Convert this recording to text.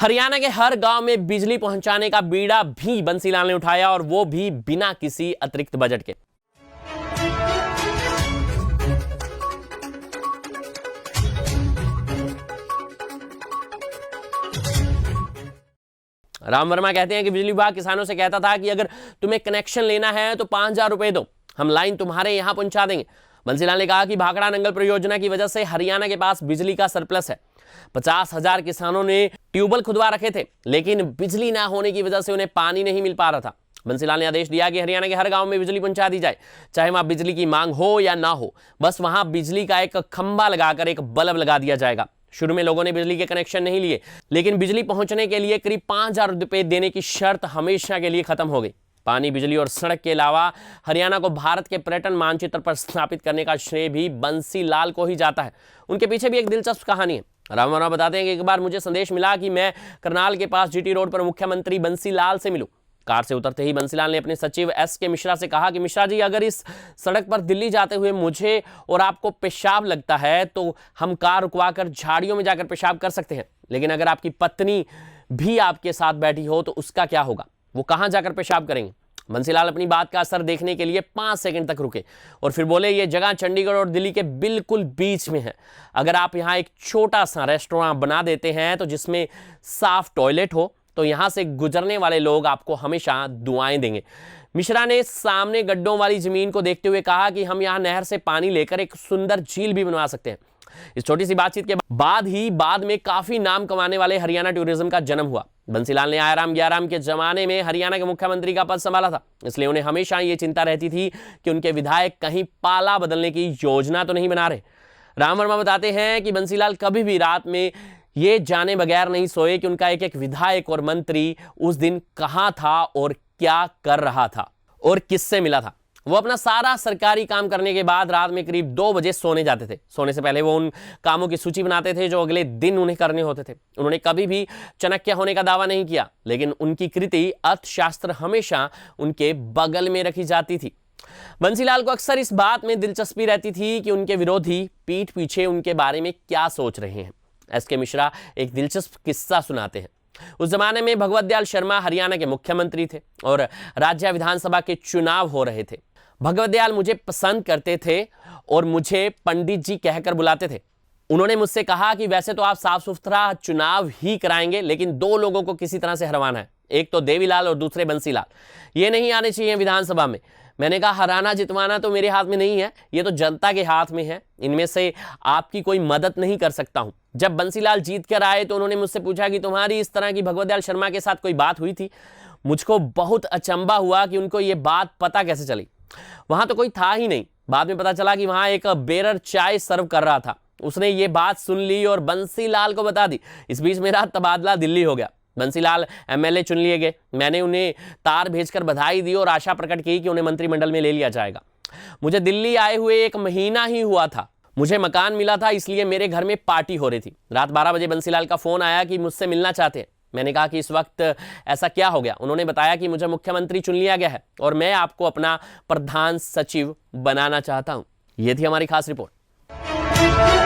हरियाणा के हर गांव में बिजली पहुंचाने का बीड़ा भी बंसीलाल ने उठाया, और वो भी बिना किसी अतिरिक्त बजट के। राम वर्मा कहते हैं कि बिजली विभाग किसानों से कहता था कि अगर तुम्हें कनेक्शन लेना है तो 5,000 रुपए दो, हम लाइन तुम्हारे यहां पहुंचा देंगे। बंसीलाल ने कहा कि भाखड़ा नंगल परियोजना की वजह से हरियाणा के पास बिजली का सरप्लस है। 50,000 किसानों ने ट्यूबवेल खुदवा रखे थे, लेकिन बिजली ना होने की वजह से उन्हें पानी नहीं मिल पा रहा था। बंसीलाल ने आदेश दिया कि हरियाणा के हर गांव में बिजली पहुंचा दी जाए, चाहे वहां बिजली की मांग हो या ना हो, बस वहां बिजली का एक खंभा लगाकर एक बल्ब लगा दिया जाएगा। शुरू में लोगों ने बिजली के कनेक्शन नहीं लिए, लेकिन बिजली पहुंचने के लिए करीब 5,000 रुपए देने की शर्त हमेशा के लिए खत्म हो गई। पानी, बिजली और सड़क के अलावा हरियाणा को भारत के पर्यटन मानचित्र पर स्थापित करने का श्रेय भी बंसीलाल को ही जाता है। उनके पीछे भी एक दिलचस्प कहानी है। राम वर्मा बताते हैं कि एक बार मुझे संदेश मिला कि मैं करनाल के पास जीटी रोड पर मुख्यमंत्री बंसीलाल से मिलूं। कार से उतरते ही बंसीलाल ने अपने सचिव एस.के. मिश्रा से कहा कि मिश्रा जी, अगर इस सड़क पर दिल्ली जाते हुए मुझे और आपको पेशाब लगता है तो हम कार रुकवाकर झाड़ियों में जाकर पेशाब कर सकते हैं, लेकिन अगर आपकी पत्नी भी आपके साथ बैठी हो तो उसका क्या होगा, वो कहां जाकर पेशाब करेंगे। बंसीलाल अपनी बात का असर देखने के लिए 5 सेकंड तक रुके और फिर बोले, ये जगह चंडीगढ़ और दिल्ली के बिल्कुल बीच में है। अगर आप यहाँ एक छोटा सा रेस्टोरेंट बना देते हैं तो जिसमें साफ टॉयलेट हो, तो यहां से गुजरने वाले लोग आपको हमेशा दुआएं देंगे। मिश्रा ने सामने गड्ढों वाली जमीन को देखते हुए कहा कि हम यहां नहर से पानी लेकर एक सुंदर झील भी बनवा सकते हैं। इस छोटी सी बातचीत के बाद में काफी नाम कमाने वाले हरियाणा टूरिज्म का जन्म हुआ। बंसीलाल ने आराम गयाराम के जमाने में हरियाणा के मुख्यमंत्री का पद संभाला था, इसलिए उन्हें हमेशा ये चिंता रहती थी कि उनके विधायक कहीं पाला बदलने की योजना तो नहीं बना रहे। राम वर्मा बताते हैं कि बंसीलाल कभी भी रात में ये जाने बगैर नहीं सोए कि उनका एक एक विधायक और मंत्री उस दिन कहां था और क्या कर रहा था और किससे मिला था। वो अपना सारा सरकारी काम करने के बाद रात में करीब 2 बजे सोने जाते थे। सोने से पहले वो उन कामों की सूची बनाते थे जो अगले दिन उन्हें करने होते थे। उन्होंने कभी भी चाणक्य होने का दावा नहीं किया, लेकिन उनकी कृति अर्थशास्त्र हमेशा उनके बगल में रखी जाती थी। बंसीलाल को अक्सर इस बात में दिलचस्पी रहती थी कि उनके विरोधी पीठ पीछे उनके बारे में क्या सोच रहे हैं। एस.के. मिश्रा एक दिलचस्प किस्सा सुनाते हैं। उस जमाने में भगवत दयाल शर्मा हरियाणा के मुख्यमंत्री थे और राज्य विधानसभा के चुनाव हो रहे थे। भगवत दयाल मुझे पसंद करते थे और मुझे पंडित जी कहकर बुलाते थे। उन्होंने मुझसे कहा कि वैसे तो आप साफ सुथरा चुनाव ही कराएंगे, लेकिन 2 लोगों को किसी तरह से हरवाना है, एक तो देवीलाल और दूसरे बंसीलाल। ये नहीं आने चाहिए विधानसभा में। मैंने कहा, हराना जितवाना तो मेरे हाथ में नहीं है, ये तो जनता के हाथ में है, इनमें से आपकी कोई मदद नहीं कर सकता हूं। जब बंसीलाल जीत कर आए तो उन्होंने मुझसे पूछा कि तुम्हारी इस तरह की भगवत दयाल शर्मा के साथ कोई बात हुई थी। मुझको बहुत अचंभा हुआ कि उनको ये बात पता कैसे चली। वहां तो कोई था ही नहीं। बाद में पता चला कि वहां एक बेरर चाय सर्व कर रहा था। उसने ये बात सुन ली और बंसीलाल को बता दी। इस बीच मेरा तबादला दिल्ली हो गया। बंसीलाल एमएलए चुन लिए गए। मैंने उन्हें तार भेजकर बधाई दी और आशा प्रकट की कि उन्हें मंत्रिमंडल में ले लिया जाएगा। मुझे दिल्ली आए हुए 1 महीना ही हुआ था। मुझे मकान मिला था, इसलिए मेरे घर में पार्टी हो रही थी। रात 12 बजे बंसीलाल का फोन आया कि मुझसे मिलना चाहते हैं। मैंने कहा कि इस वक्त ऐसा क्या हो गया। उन्होंने बताया कि मुझे मुख्यमंत्री चुन लिया गया है और मैं आपको अपना प्रधान सचिव बनाना चाहता हूं। यह थी हमारी खास रिपोर्ट।